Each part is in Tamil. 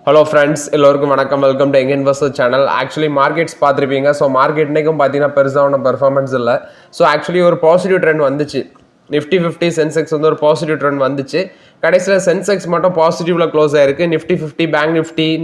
ஹலோ ஃப்ரெண்ட்ஸ், எல்லோருக்கும் வணக்கம். Welcome to young investor channel. Actually markets பார்த்துருப்பீங்க. ஸோ மார்க்கெட் இன்றைக்கும் பார்த்தீங்கன்னா பெருசான பெர்ஃபார்மன்ஸ் இல்லை. ஸோ ஆக்சுவலி ஒரு பாசிட்டிவ் ட்ரெண்ட் வந்துச்சு. நிஃப்டி 50 சென்செக்ஸ் வந்து ஒரு பாசிட்டிவ் ட்ரெண்ட் வந்துச்சு. கடைசியில் சென்செக்ஸ் மட்டும் பாசிட்டிவ்ல க்ளோஸ் ஆயிருக்கு. நிஃப்டி 50, பேங்க்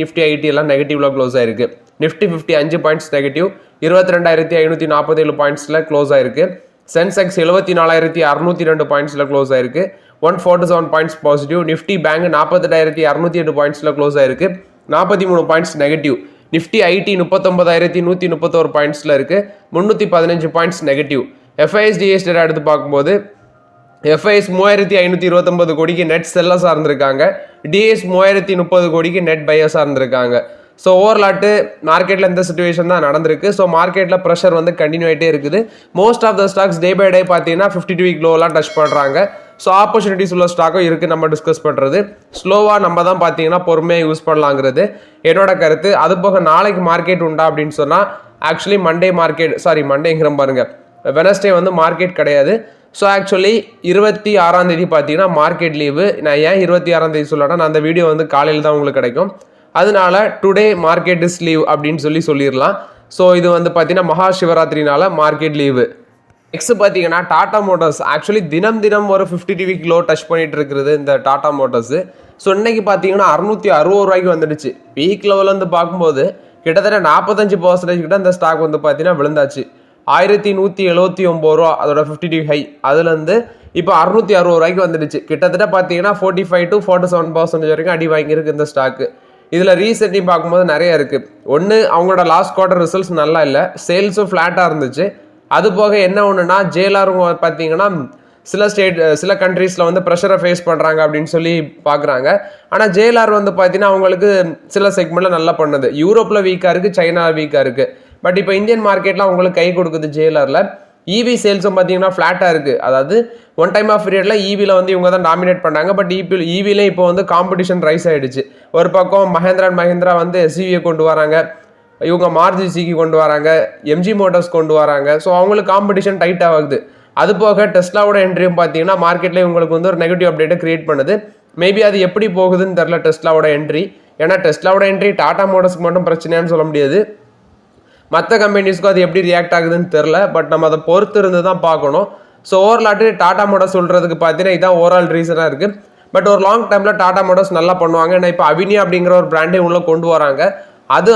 நிஃப்டி ஐடி எல்லாம் நெகட்டிவ்ல க்ளோஸ் ஆயிருக்கு. நிஃப்டி 50 5 பாயிண்ட்ஸ் நெகட்டிவ், 22,547 பாயிண்ட்ஸில் க்ளோஸ் ஆயிருக்கு. சென்செக்ஸ் 74,602 பாயிண்ட்ஸில் க்ளோஸ் ஆயிருக்கு. 147 பாயிண்ட்ஸ் பாசிட்டிவ். நிஃப்டி பேங்க் 48,208 பாயிண்ட்ஸில் க்ளோஸ் ஆயிருக்கு. 43 பாயிண்ட்ஸ் நெகட்டிவ். நிஃப்டி ஐடி 39,131 பாயிண்ட்ஸில் இருக்கு. 315 points negative. FIs DS data எடுத்து பார்க்கும்போது எஃப்ஐஎஸ் 3,529 கோடிக்கு நெட் செல்லர்ஸாக இருந்திருக்காங்க. டிஎஸ் 3,030 கோடிக்கு நெட் பையர்ஸாக இருந்திருக்காங்க. ஸோ ஓவர்லாட்டு மார்க்கெட்டில் இந்த சுச்சுவேஷன் தான் நடந்திருக்கு. ஸோ மார்க்கெட்டில் ப்ரெஷர் வந்து கண்டினியூ ஆகிட்டே இருக்குது. Most of the stocks day by day பார்த்தீங்கன்னா 52 வீக் லோலாம் டச் பண்ணுறாங்க. ஸோ ஆப்பர்ச்சுனிட்டிஸ் உள்ள ஸ்டாக்கும் இருக்குது நம்ம டிஸ்கஸ் பண்ணுறது. ஸ்லோவாக நம்ம தான் பார்த்தீங்கன்னா பொறுமையாக யூஸ் பண்ணலாங்கிறது என்னோட கருத்து. அது போக நாளைக்கு மார்க்கெட் உண்டா அப்படின்னு சொன்னால் ஆக்சுவலி மண்டேங்கிற பாருங்க, வெனஸ்டே வந்து மார்க்கெட் கிடையாது. ஸோ ஆக்சுவலி 26ஆம் தேதி பார்த்தீங்கன்னா மார்க்கெட் லீவு. நான் ஏன் 26ஆம் தேதி சொல்லட்டா, நான் அந்த வீடியோ வந்து காலையில் தான் உங்களுக்கு கிடைக்கும். அதனால டுடே மார்க்கெட் இஸ் லீவ் அப்படின்னு சொல்லிடலாம். ஸோ இது வந்து பார்த்தீங்கன்னா மகா சிவராத்திரினால மார்க்கெட் லீவு. நெக்ஸ்ட் பார்த்தீங்கன்னா டாடா மோட்டார்ஸ் ஆக்சுவலி தினம் ஒரு 52 வீக் லோ டச் பண்ணிட்டு இருக்கிறது இந்த டாடா மோட்டார்ஸ். ஸோ இன்னைக்கு பார்த்தீங்கன்னா 660 ரூபாய்க்கு வந்துடுச்சு. வீக் லெவலில் வந்து பார்க்கும்போது கிட்டத்தட்ட 45% கிட்ட இந்த ஸ்டாக் வந்து பார்த்தீங்கன்னா விழுந்தாச்சு. 1,179 ரூபா அதோட 52 ஹை. அதுலேருந்து இப்போ 660 ரூபாய்க்கு வந்துடுச்சு. கிட்டத்தட்ட பார்த்தீங்கன்னா 45 to 47% வரைக்கும் அடி வாங்கியிருக்கு இந்த ஸ்டாக்கு. இதில் ரீசெண்ட்லி பார்க்கும்போது நிறைய இருக்குது. ஒன்று, அவங்களோட லாஸ்ட் குவார்டர் ரிசல்ட்ஸ் நல்லா இல்லை, சேல்ஸும் ஃப்ளாட்டாக இருந்துச்சு. அது போக என்ன ஒன்றுனா ஜேஎல்ஆரும் பார்த்தீங்கன்னா சில கண்ட்ரீஸில் வந்து ப்ரெஷரை ஃபேஸ் பண்ணுறாங்க அப்படின்னு சொல்லி பார்க்குறாங்க. ஆனால் ஜேஎல்ஆர் வந்து பார்த்தீங்கன்னா அவங்களுக்கு சில செக்மெண்ட்டில் நல்லா பண்ணுது. யூரோப்பில் வீக்காக இருக்குது, சைனா வீக்காக இருக்குது. பட் இப்போ இந்தியன் மார்க்கெட்டில் அவங்களுக்கு கை கொடுக்குது ஜேஎல்ஆரில். இவி சேல்ஸும் பார்த்தீங்கன்னா ஃப்ளாட்டாக இருக்குது. அதாவது ஒன் டைம் ஆஃப் பீரியடில் ஈவியில் வந்து இவங்க தான் டாமினேட் பண்ணாங்க. பட் ஈவிலே இப்போ வந்து காம்படிஷன் ரைஸ் ஆகிடுச்சு. ஒரு பக்கம் மஹேந்திரா வந்து எஸ்யூவியை கொண்டு வராங்க, இவங்க மாருதிக்கு கொண்டு வராங்க, எம்ஜி மோட்டார்ஸ் கொண்டு வராங்க. ஸோ அவங்களுக்கு காம்படிஷன் டைட் ஆகுது. அது போக டெஸ்லாவோட என்ட்ரியும் பார்த்தீங்கன்னா மார்க்கெட்லேயே உங்களுக்கு வந்து ஒரு நெகட்டிவ் அப்டேட்டை கிரியேட் பண்ணுது. மேபி அது எப்படி போகுதுன்னு தெரில டெஸ்லாவோட என்ட்ரி. ஏன்னா டெஸ்லாவோட என்ட்ரி டாடா மோட்டார்ஸ்க்கு மட்டும் பிரச்சனையான்னு சொல்ல முடியாது, மற்ற கம்பெனிஸ்க்கும் அது எப்படி ரியாக்ட் ஆகுதுன்னு தெரில. பட் நம்ம அதை பொறுத்து இருந்து தான் பார்க்கணும். ஸோ ஓவர்லாட்டு டாடா மோட்டார்ஸ் சொல்கிறதுக்கு பார்த்தீங்கன்னா இதான் ஓவரால் ரீசனாக இருக்குது. பட் ஒரு லாங் டைமில் டாடா மோட்டார்ஸ் நல்லா பண்ணுவாங்க. ஏன்னா இப்போ அவினியா அப்படிங்கிற ஒரு பிராண்டே உள்ள கொண்டு வராங்க.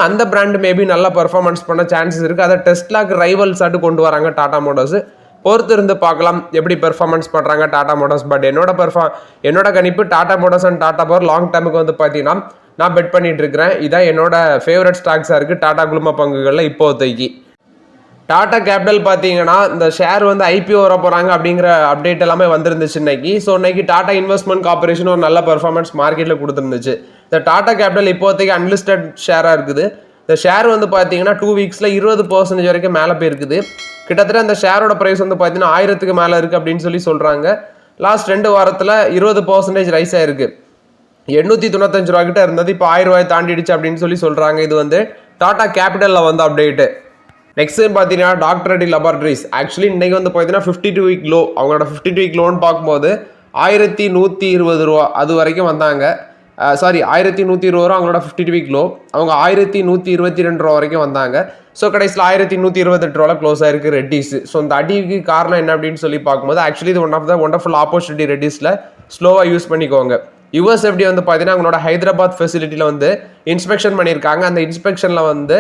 அந்த பிராண்டு மேபி நல்லா பெர்ஃபார்மன்ஸ் பண்ண சான்சஸ் இருக்குது. அதை டெஸ்லாக்கு ரைவல்ஸ் ஆட்டு கொண்டு வராங்க டாடா மோட்டார்ஸ். பொறுத்து இருந்து பார்க்கலாம் எப்படி பெர்ஃபார்மன்ஸ் பண்ணுறாங்க டாடா மோட்டார்ஸ். பட் என்னோட கணிப்பு Tata Motors and Tata power long டைமுக்கு வந்து பார்த்தீங்கன்னா நான் பெட் பண்ணிட்டு இருக்கிறேன். இதான் என்னோட ஃபேவரட் ஸ்டாக்ஸாக இருக்குது டாடா குழும பங்குகளில் இப்போதைக்கு. டாடா கேபிட்டல் பார்த்தீங்கன்னா இந்த ஷேர் வந்து ஐபிஓ வர போகிறாங்க அப்படிங்கிற அப்டேட் எல்லாமே வந்துருந்துச்சு இன்னைக்கு. ஸோ இன்னைக்கு டாடா இன்வெஸ்ட்மெண்ட் கார்பரேஷன் ஒரு நல்ல பெர்ஃபார்மன்ஸ் மார்க்கெட்டில் கொடுத்துருந்துச்சு. இந்த டாடா கேபிட்டல் இப்போதைக்கு அன்லிஸ்டட் ஷேராக இருக்குது. இந்த ஷேர் வந்து பார்த்தீங்கன்னா 2 வீக்ஸில் 20% வரைக்கும் மேலே போயிருக்குது. கிட்டத்தட்ட அந்த ஷேரோட ப்ரைஸ் வந்து பார்த்தீங்கன்னா 1000க்கு மேலே இருக்குது அப்படின்னு சொல்கிறாங்க. லாஸ்ட் 2 வாரத்தில் 20% ரைஸ் ஆயிருக்கு. 895 ரூபா கிட்ட இருந்தது, இப்போ 1000 ரூபாய் தாண்டிடுச்சு அப்படின்னு சொல்கிறாங்க. இது வந்து டாடா கேபிட்டலில் வந்து அப்டேட்டு. நெக்ஸ்ட் பார்த்தீங்கன்னா டாக்டர் ரெட்டி லெபார்டரிஸ் ஆக்சுவலி இன்னைக்கு வந்து பார்த்தீங்கன்னா 52 வீக் லோ. அவங்களோட 52 வீக் லோன்னு பார்க்கும்போது 1120 ரூபா அது வரைக்கும் வந்தாங்க. 1120 ரூபா அவங்களோட 52 வீக் லோ. அவங்க 1122 ரூபா வரைக்கும் வந்தாங்க. ஸோ கடைசியில் 1128 ரூபாவில் க்ளோஸ் ஆயிருக்கு ரெட்டிஸ். ஸோ இந்த அடிக்கு காரணம் என்ன அப்படின்னு பார்க்கும்போது ஆக்சுவலி இது one of the wonderful opportunity ரெட்டிஸில் ஸ்லோவாக யூஸ் பண்ணிக்கோங்க. யுஎஸ்எஃப்டி வந்து பார்த்தீங்கன்னா அவங்களோட ஹைதராபாத் ஃபெசிலிட்டியில் வந்து இன்ஸ்பெக்ஷன் பண்ணியிருக்காங்க. அந்த இன்ஸ்பெக்ஷனில் வந்து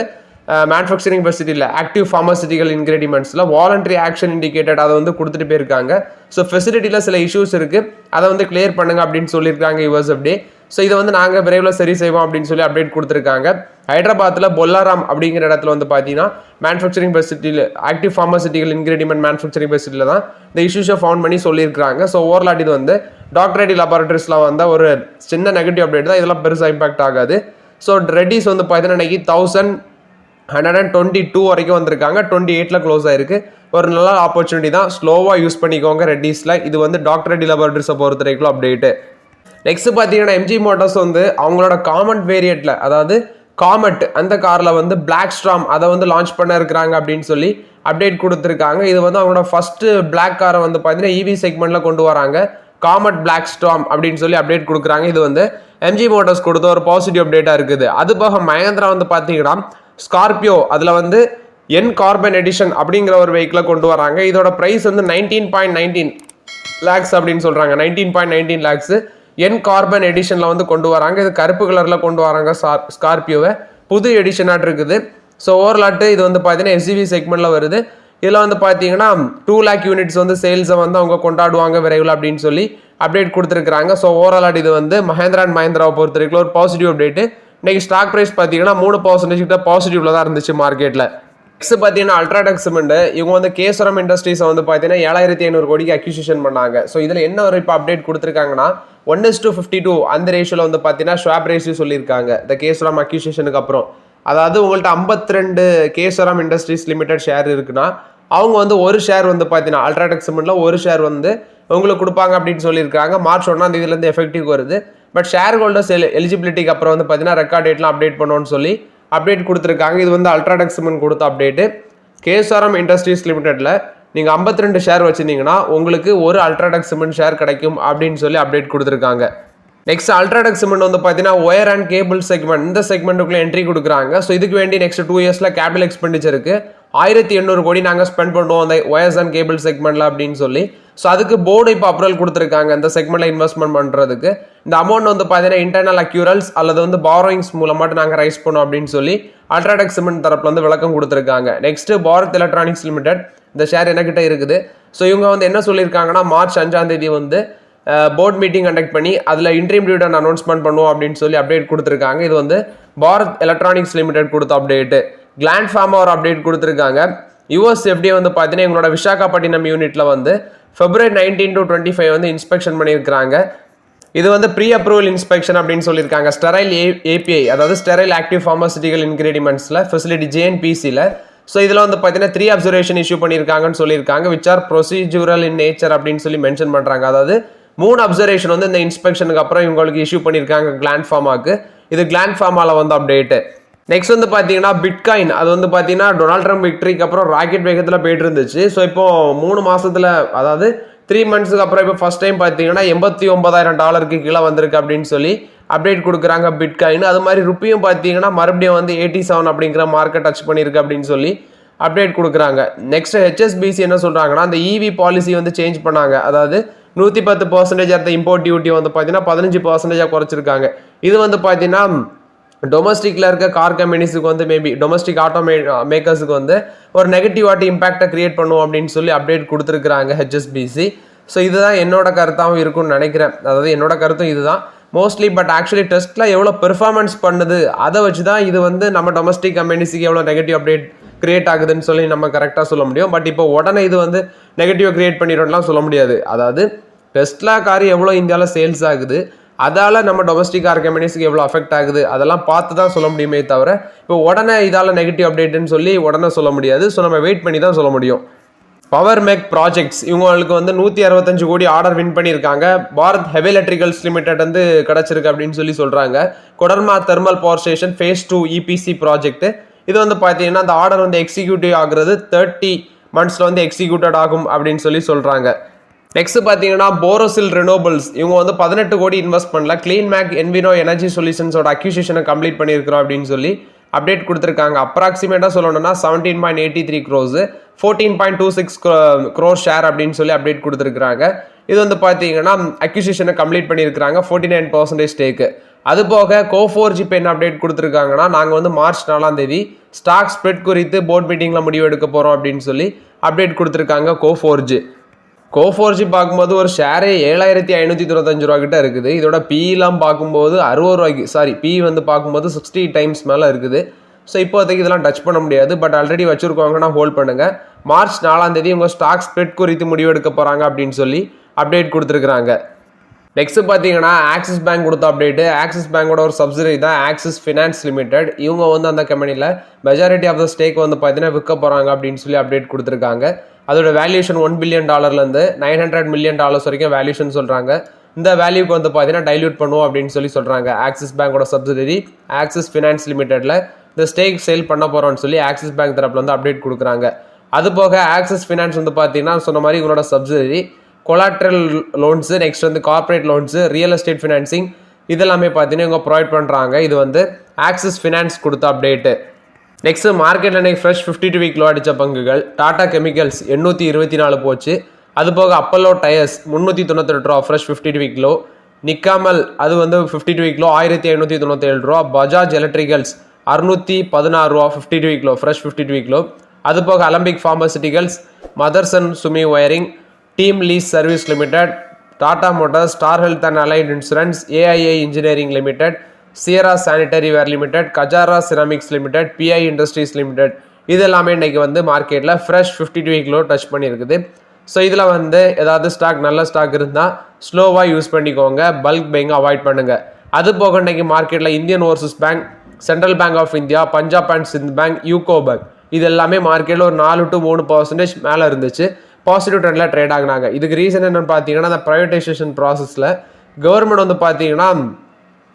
மேனுஃபேக்சரிங் ஃபெசிலிட்டியில் ஆக்டிவ் ஃபார்மசிட்டிக்கல் இன்கிரீடியன்ட்ஸில் வாலண்டரி ஆக்ஷன் இண்டிகேட்டட் அதை வந்து கொடுத்துட்டு போயிருக்காங்க. ஸோ ஃபெசிலிட்டியில் சில இஷ்யூஸ் இருக்குது, அதை வந்து கிளியர் பண்ணுங்க அப்படின்னு சொல்லியிருக்காங்க யுஎஸ்எஃப்டி. ஸோ இதை வந்து நாங்கள் விரைவில் சரி செய்வோம் அப்படின்னு அப்டேட் கொடுத்துருக்காங்க. ஹைதராபாத்தில் பொல்லாராம் அப்படிங்கிற இடத்துல வந்து பார்த்தீங்கன்னா மேனுஃபேக்சரிங் ஃபெசிலிட்டியில் ஆக்டிவ் ஃபார்மசிட்டிக்கல் இன்கிரீடியன்ட் மேனுஃபேக்சரிங் ஃபெசிலிட்டியில் தான் இந்த இஷ்யூஸை ஃபவுண்ட் பண்ணி சொல்லியிருக்காங்க. ஸோ ஓவர்லாட் இது வந்து டாக்டர் ரெட்டி லெபார்டரிஸ்லாம் வந்த ஒரு சின்ன நெகட்டிவ் அப்டேட் தான், இதெல்லாம் பெருசாக இம்பாக்ட் ஆகாது. ஸோ ரெட்டிஸ் வந்து பார்த்தீங்கன்னா இன்னைக்கு 1122 வரைக்கும் வந்திருக்காங்க. 28ல் க்ளோஸ் ஆயிருக்கு. ஒரு நல்ல ஆப்பர்ச்சுனிட்டி தான், ஸ்லோவாக யூஸ் பண்ணிக்கோங்க ரெட்டிஸில். இது வந்து டாக்டர் ரெட்டி லெபார்டரிஸை பொறுத்த வரைக்கும் அப்டேட்டு. நெக்ஸ்ட் பார்த்தீங்கன்னா எம்ஜி மோட்டார்ஸ் வந்து அவங்களோட காமெட் வேரியண்ட்டில், அதாவது காமெட் அந்த காரில் வந்து பிளாக் ஸ்ட்ராம் அதை வந்து லான்ச் பண்ண இருக்கிறாங்க அப்படின்னு அப்டேட் கொடுத்துருக்காங்க. இது வந்து அவங்களோட ஃபர்ஸ்ட் பிளாக் காரை வந்து பார்த்தீங்கன்னா இவி செக்மெண்ட்டில் கொண்டு வராங்க. காமெட் பிளாக் ஸ்டார்ம் அப்படின்னு சொல்லி அப்டேட் கொடுக்குறாங்க. இது வந்து எம்ஜி மோட்டார்ஸ் கொடுத்த ஒரு பாசிட்டிவ் அப்டேட்டாக இருக்குது. அது போக மஹேந்திரா வந்து பார்த்தீங்கன்னா ஸ்கார்பியோ அதில் வந்து என் கார்பன் எடிஷன் அப்படிங்கிற ஒரு வெஹிக்கிளை கொண்டு வராங்க. இதோட ப்ரைஸ் வந்து 19.19 lakhs அப்படின்னு சொல்கிறாங்க. 19.19 lakhs என் கார்பன் எடிஷனில் வந்து கொண்டு வராங்க. இது கருப்பு கலரில் கொண்டு வராங்க ஸ்கார்பியோவை. புது எடிஷனாக இருக்குது. ஸோ ஓவர்லாட்டு இது வந்து பார்த்தீங்கன்னா எஸ்யூவி செக்மெண்ட்டில் வருது. இதில் வந்து பார்த்தீங்கன்னா 2 lakh யூனிட்ஸ் வந்து சேல்ஸை வந்து அவங்க கொண்டாடுவாங்க விரைவில் அப்படின்னு சொல்லி அப்டேட் கொடுத்துருக்காங்க. ஸோ ஓவரால் இது வந்து மஹேந்திரா அண்ட் மஹேந்திராவை பொறுத்த வரைக்கும் ஒரு பாசிட்டிவ் அப்டேட்டு. இன்னைக்கு ஸ்டாக் ப்ரைஸ் பார்த்தீங்கன்னா 3% கிட்ட பாசிட்டிவ்ல தான் இருந்துச்சு மார்க்கெட்டில். நெக்ஸ்ட் பார்த்தீங்கன்னா அல்ட்ராடெக் சிமெண்ட் இவங்க வந்து கேஸ்வரம் இண்டஸ்ட்ரீஸை வந்து பார்த்தீங்கன்னா 7500 கோடிக்கு அக்யூசிஷன் பண்ணாங்க. ஸோ இதில் என்ன ஒரு இப்போ அப்டேட் கொடுத்துருக்காங்கன்னா 1:52 அந்த ரேஷியோவில் வந்து பார்த்தீங்கன்னா ஸ்வாப் ரேஷியோ சொல்லியிருக்காங்க இந்த கேஸ்வரம் அக்யூசிஷனுக்கு அப்புறம். அதாவது உங்கள்கிட்ட 52 கேஸ்வரம் இண்டஸ்ட்ரீஸ் லிமிடெட் ஷேர் இருக்குன்னா அவங்க வந்து ஒரு ஷேர் வந்து பார்த்தீங்கன்னா அல்ட்ராடெக் சிமெண்ட்ல ஒரு ஷேர் வந்து உங்களுக்கு கொடுப்பாங்க அப்படின்னு சொல்லியிருக்காங்க. மார்ச் 1ஆம் தேதியிலேருந்து எஃபெக்டிவ் வருது. பட் ஷேர் ஹோல்டர்ஸ் எலிஜிபிலிட்டிக்கு அப்புறம் வந்து பார்த்தீங்கன்னா ரெக்கார்ட் டேட்லாம் அப்டேட் பண்ணணும்னு சொல்லி அப்டேட் கொடுத்துருக்காங்க. இது வந்து அல்ட்ராடெக் சிமெண்ட் கொடுத்த அப்டேட்டு. கேஸ்வரம் இண்டஸ்ட்ரீஸ் லிமிடெட்ல நீங்கள் 52 ஷேர் வச்சுருந்தீங்கன்னா உங்களுக்கு ஒரு அல்ட்ராடெக் சிமெண்ட் ஷேர் கிடைக்கும் அப்படின்னு சொல்லி அப்டேட் கொடுத்துருக்காங்க. நெக்ஸ்ட் அல்ட்ராடெக் சிமெண்ட் வந்து பார்த்தீங்கன்னா ஒயர் அண்ட் கேபிள் செக்மெண்ட் இந்த செக்மெண்ட்டுக்குள்ளே என்ட்ரி கொடுக்குறாங்க. ஸோ இதுக்கு வேண்டி நெக்ஸ்ட் 2 இயர்ஸில் கேபிட்டல் எக்ஸ்பெண்டிச்சருக்கு 1800 கோடி நாங்கள் ஸ்பெண்ட் பண்ணுவோம் அந்த ஒயர்ஸ் அண்ட் கேபிள் செக்மெண்ட்டில் அப்படின்னு சொல்லி. ஸோ அதுக்கு போர்டு இப்போ அப்ரூவல் கொடுத்துருக்காங்க இந்த செக்மெண்ட்டில் இன்வெஸ்ட்மெண்ட் பண்ணுறதுக்கு. இந்த அமௌண்ட் வந்து பார்த்தீங்கன்னா இன்டர்னல் அக்யூரல்ஸ் அல்லது வந்து பாரோயிங்ஸ் மூலமாட்டு நாங்கள் ரைஸ் பண்ணோம் அப்படின்னு சொல்லி அல்ட்ராடெக் சிமெண்ட் தரப்புல வந்து விளக்கம் கொடுத்துருக்காங்க. நெக்ஸ்ட் பாரத் எலக்ட்ரானிக்ஸ் லிமிடெட் இந்த ஷேர் என்கிட்ட இருக்குது. ஸோ இவங்க வந்து என்ன சொல்லியிருக்காங்கன்னா மார்ச் 5ஆம் தேதி வந்து போர்ட் மீட்டிங் கண்டக்ட் பண்ணி அதில் இன்ட்ரீம் டிவிடெண்ட் அனௌன்ஸ்மெண்ட் பண்ணுவோம் அப்படின்னு சொல்லி அப்டேட் கொடுத்துருக்காங்க. இது வந்து பாரத் எலக்ட்ரானிக்ஸ் லிமிடெட் கொடுத்த அப்டேட்டு. கிளாண்ட் ஃபார்மா ஒரு அப்டேட் கொடுத்துருக்காங்க. யூஎஸ்எஃப்டிஏ வந்து பார்த்தீங்கன்னா எங்களோட விசாகப்பட்டினம் யூனிட்ல வந்து February 19 to 25 வந்து இன்ஸ்பெக்ஷன் பண்ணியிருக்காங்க. இது வந்து ப்ரீ அப்ரூவல் இன்ஸ்பெக்ஷன் அப்படின்னு சொல்லியிருக்காங்க. ஸ்டெரைல் ஏபிஐ அதாவது ஸ்டெரைல் ஆக்டிவ் ஃபார்மசூட்டிக்கல் இன்கிரீடியன்ட்ஸில் ஃபெசிலிட்டி ஜேஎன்பிசியில். ஸோ இதில் வந்து பார்த்தீங்கன்னா 3 அப்சர்வேஷன் இஷ்யூ பண்ணியிருக்காங்கன்னு சொல்லியிருக்காங்க. Which are procedural in nature அப்படின்னு சொல்லி மென்ஷன் பண்ணுறாங்க. அதாவது 3 அப்சர்வேஷன் வந்து இந்த இன்ஸ்பெக்ஷனுக்கு அப்புறம் இவங்களுக்கு இஷ்யூ பண்ணியிருக்காங்க கிளாண்ட் ஃபார்மாக்கு. இது கிளாண்ட் ஃபார்மாவில் வந்து அப்டேட்டு. நெக்ஸ்ட் வந்து பார்த்தீங்கன்னா பிட்காயின் அது வந்து பார்த்தீங்கன்னா டொனால்ட் ட்ரம்ப் விக்டரிக்கு அப்புறம் ராக்கெட் வேகத்தில் போயிட்டு இருந்துச்சு. ஸோ இப்போ 3 மாதத்தில் அதாவது 3 monthsக்கு அப்புறம் இப்போ ஃபர்ஸ்ட் டைம் பார்த்தீங்கன்னா $89,000 கீழே வந்திருக்கு அப்படின்னு சொல்லி அப்டேட் கொடுக்குறாங்க பிட்காயின். அது மாதிரி ருப்பியும் பார்த்தீங்கன்னா மறுபடியும் வந்து 87 அப்படிங்கிற மார்க்கெட் டச் பண்ணியிருக்கு அப்படின்னு சொல்லி அப்டேட் கொடுக்குறாங்க. நெக்ஸ்ட் ஹெச்எஸ்பிசி என்ன சொல்கிறாங்கன்னா அந்த இவி பாலிசி வந்து சேஞ்ச் பண்ணாங்க. அதாவது 110% அந்த இம்போர்ட் டியூட்டி வந்து பார்த்தீங்கன்னா 15% குறைச்சிருக்காங்க. இது வந்து பார்த்தீங்கன்னா டொமஸ்டிக்ல இருக்க கார் கம்பெனிஸுக்கு வந்து மேபி டொமஸ்டிக் ஆட்டோ மேக்கர்ஸுக்கு வந்து ஒரு நெகட்டிவாட்டி இம்பாக்டை கிரியேட் பண்ணுவோம் அப்படின்னு சொல்லி அப்டேட் கொடுத்துருக்காங்க ஹெச்எஸ்பிசி. ஸோ இதுதான் என்னோட கருத்தாகவும் இருக்கும்னு நினைக்கிறேன். அதாவது என்னோட கருத்தும் இதுதான் மோஸ்ட்லி. பட் ஆக்சுவலி டெஸ்ட்ல எவ்வளோ பெர்ஃபார்மன்ஸ் பண்ணுது அதை வச்சு தான் இது வந்து நம்ம டொமஸ்டிக் கம்பெனிஸுக்கு எவ்வளோ நெகட்டிவ் அப்டேட் கிரியேட் ஆகுதுன்னு சொல்லி நம்ம கரெக்டாக சொல்ல முடியும். பட் இப்போ உடனே இது வந்து நெகட்டிவ் கிரியேட் பண்ணிடும்லாம் சொல்ல முடியாது. அதாவது டெஸ்ட்லா கார் எவ்வளோ இந்தியாவில் சேல்ஸ் ஆகுது அதால் நம்ம டொமஸ்டிக் கார் கம்பெனிஸ்க்கு எவ்வளோ அஃபெக்ட் ஆகுது அதெல்லாம் பார்த்து தான் சொல்ல முடியுமே தவிர இப்போ உடனே இதால் நெகட்டிவ் அப்டேட்டுன்னு சொல்லி உடனே சொல்ல முடியாது. ஸோ நம்ம வெயிட் பண்ணி தான் சொல்ல முடியும். பவர் மேக் ப்ராஜெக்ட்ஸ் இவங்களுக்கு வந்து 165 கோடி ஆர்டர் வின் பண்ணியிருக்காங்க. பாரத் ஹெவி எலக்ட்ரிகல்ஸ் லிமிடெட் வந்து கிடச்சிருக்கு அப்படின்னு சொல்லி சொல்கிறாங்க. Koderma thermal power station phase 2 EPC project. இது வந்து பார்த்தீங்கன்னா அந்த ஆர்டர் வந்து எக்ஸிக்யூட்டிவ் ஆகுறது 30 monthsல வந்து எக்ஸிக்யூட்டட் ஆகும் அப்படின்னு சொல்லி சொல்கிறாங்க. நெக்ஸ்ட் பார்த்தீங்கன்னா போரோசில் ரெனோவபிள்ஸ் இவங்க வந்து 18 கோடி இன்வெஸ்ட் பண்ணல கிளீன் மேக் என்வினோ எனர்ஜி சொல்யூஷன்ஸோட அக்யூசிஷனை கம்ப்ளீட் பண்ணியிருக்கிறோம் அப்படின்னு சொல்லி அப்டேட் கொடுத்துருக்காங்க. அப்ராக்சிமேட்டாக சொல்லணும்னா 17.83 crores 14.26 crore ஷேர் அப்படின்னு சொல்லி அப்டேட் கொடுத்துருக்காங்க. இது வந்து பார்த்தீங்கன்னா அக்யூசிஷனை கம்ப்ளீட் பண்ணியிருக்காங்க 49% ஸ்டேக்கு. அது போக கோஃபோர்ஜி பென் அப்டேட் கொடுத்துருக்காங்கன்னா நாங்கள் வந்து மார்ச் 4ஆம் தேதி ஸ்டாக் ஸ்ப்ரெட் குறித்து போர்ட் மீட்டிங்கில் முடிவு எடுக்க போகிறோம் அப்படின்னு சொல்லி அப்டேட் கொடுத்துருக்காங்க கோஃபோர்ஜி பார்க்கும்போது ஒரு ஷேரே 7595 ரூபா கிட்ட இருக்குது. இதோட பிலாம் பார்க்கும்போது 60 ரூபாய்க்கு பி வந்து பார்க்கும்போது 60 times மேலே இருக்குது. ஸோ இப்போதைக்கு இதெல்லாம் டச் பண்ண முடியாது. பட் ஆல்ரெடி வச்சுருக்கோங்கன்னா ஹோல்ட் பண்ணுங்கள். மார்ச் 4ஆம் தேதி உங்கள் ஸ்டாக் ஸ்ப்ரெட் குறித்து முடிவெடுக்க போகிறாங்க அப்படின்னு சொல்லி அப்டேட் கொடுத்துருக்குறாங்க. நெக்ஸ்ட் பார்த்தீங்கன்னா ஆக்சிஸ் பேங்க் கொடுத்த அப்டேட்டு. ஆக்சிஸ் பேங்கோட ஒரு சப்சிடரி தான் ஆக்சிஸ் ஃபினான்ஸ் லிமிடெட். இவங்க வந்து அந்த கம்பெனியில் மெஜாரிட்டி ஆஃப் த ஸ்டேக் வந்து பார்த்தீங்கன்னா விற்க போகிறாங்க அப்படின்னு சொல்லி அப்டேட் கொடுத்துருக்காங்க. அதோட வேல்யூஷன் $1 billion $900 million வரைக்கும் வேல்யூஷன் சொல்கிறாங்க. இந்த வேல்யூக்கு வந்து பார்த்தீங்கன்னா டைல்யூட் பண்ணுவோம் அப்படின்னு சொல்லி சொல்கிறாங்க. ஆக்சிஸ் பேங்கோட சப்சிடரி ஆக்சிஸ் ஃபினான்ஸ் லிமிடெட்டில் இந்த ஸ்டேக் சேல் பண்ண போகிறோம்னு சொல்லி ஆக்சிஸ் பேங்க் தரப்பில் வந்து அப்டேட் கொடுக்குறாங்க. அது போக ஆக்சிஸ் ஃபினான்ஸ் வந்து பார்த்தீங்கன்னா சொன்ன மாதிரி இவங்களோட சப்சிடரி கொலாட்ரல் லோன்ஸு, நெக்ஸ்ட் வந்து corporate loans, real estate financing இதெல்லாமே பார்த்தீங்கன்னா இவங்க ப்ரொவைட் பண்ணுறாங்க. இது வந்து ஆக்சிஸ் ஃபினான்ஸ் கொடுத்த அப்டேட்டு. நெக்ஸ்ட் மார்க்கெட்டில் இன்னைக்கு ஃப்ரெஷ் 52 வீக் லோ அடித்த பங்குகள் டாடா கெமிக்கல்ஸ் 824 போச்சு. அது போக அப்பல்லோ டயர்ஸ் 398 ரூபா ஃப்ரெஷ் 52 வீக் லோ. நிக்காமல் அது வந்து 52 வீக் லோ 1597 ரூபா. பஜாஜ் எலக்ட்ரிகல்ஸ் 616 ரூபா 52 week low fresh 52 week low. அது போக Alembic pharmaceuticals, Motherson Sumi wiring, team lease service limited, Tata motors, star health and allied insurance, AII engineering limited, Cera sanitary ware limited, Kajaria ceramics limited, PI industries limited இது எல்லாமே இன்னைக்கு வந்து மார்க்கெட்டில் ஃப்ரெஷ் 52 வீக் லோ டச் பண்ணியிருக்குது. ஸோ இதில் வந்து ஏதாவது ஸ்டாக் நல்ல ஸ்டாக் இருந்தால் ஸ்லோவாக யூஸ் பண்ணிக்கோங்க, பல்க் பையிங் அவாய்ட் பண்ணுங்கள். அது போக இன்னைக்கு மார்க்கெட்டில் Indian Overseas Bank, Central Bank of India, Punjab and Sind Bank, UCO Bank இது எல்லாமே மார்க்கெட்டில் ஒரு 4 to 3% மேலே இருந்துச்சு. பாசிட்டிவ் ட்ரெண்டில் ட்ரேட் ஆகினாங்க. இதுக்கு ரீசன் என்னென்னு பார்த்தீங்கன்னா அந்த ப்ரைவேட்டைசேஷன் ப்ராசஸில் கவர்மெண்ட் வந்து பார்த்தீங்கன்னா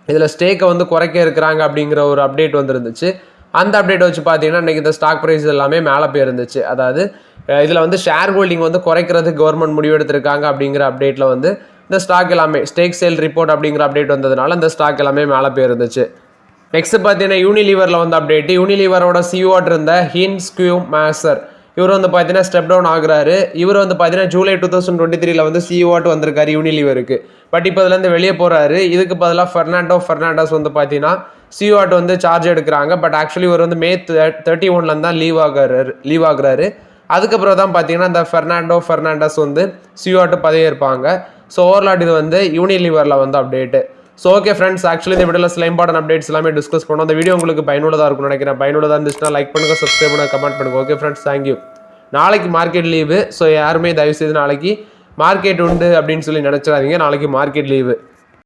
இதில் ஸ்டேக்கை வந்து குறைக்க இருக்கிறாங்க அப்படிங்கிற ஒரு அப்டேட் வந்துருந்துச்சு. அந்த அப்டேட் வச்சு பார்த்தீங்கன்னா இன்றைக்கி இந்த ஸ்டாக் ப்ரைஸ் எல்லாமே மேலே போயிருந்துச்சு. அதாவது இதில் வந்து ஷேர் ஹோல்டிங் வந்து குறைக்கிறது கவர்மெண்ட் முடிவெடுத்திருக்காங்க அப்படிங்கிற அப்டேட்டில் வந்து இந்த ஸ்டாக் எல்லாமே ஸ்டேக் சேல் ரிப்போர்ட் அப்படிங்கிற அப்டேட் வந்ததுனால இந்த ஸ்டாக் எல்லாமே மேலே போயிருந்துச்சு. நெக்ஸ்ட் பார்த்தீங்கன்னா யூனிலீவரில் வந்து அப்டேட். யூனிலீவரோட சிஓட் இருந்த ஹின்ஸ்கியூ மேசர் இவர் வந்து பார்த்தீங்கன்னா ஸ்டெப் டவுன் ஆகுறாரு. இவர் வந்து பார்த்தீங்கன்னா ஜூலை 2023 வந்து சிஓட் வந்திருக்காரு யூனிலீவருக்கு. பட் இப்போ இதுலேருந்து வெளியே போகிறாரு. இதுக்கு பதிலாக ஃபெர்னாண்டஸ் வந்து பார்த்தீங்கன்னா சிஓட் வந்து சார்ஜ் எடுக்கிறாங்க. பட் ஆக்சுவலி இவர் வந்து மே 31 தான் லீவ் ஆகுறாரு. அதுக்கப்புறம் தான் பார்த்தீங்கன்னா இந்த ஃபெர்னாண்டஸ் வந்து சிஓட் பதவியேற்பாங்க. ஸோ ஓவர்லாட் இது வந்து யூனிலீவரில் வந்து update. So okay friends, actually இந்த வீடியோவில் சில இம்பார்ட்டன்ட் அப்டேட்ஸ் எல்லாமே டிஸ்கஸ் பண்ணோம். அந்த வீடியோ உங்களுக்கு பயனுள்ளதாக இருக்கும்னு நினைக்கிறேன். பயனுள்ளதாக இருந்துச்சுன்னா லைக் பண்ணுங்கள், சப்ஸ்கிரைப் பண்ணுங்கள், கமெண்ட் பண்ணுங்கள். Okay friends, thank you. நாளைக்கு மார்க்கெட் லீவு. ஸோ யாருமே தயவுசெய்து நாளைக்கு மார்க்கெட் உண்டு அப்படின்னு சொல்லி நினச்சிடாதீங்க. நாளைக்கு மார்க்கெட் லீவு.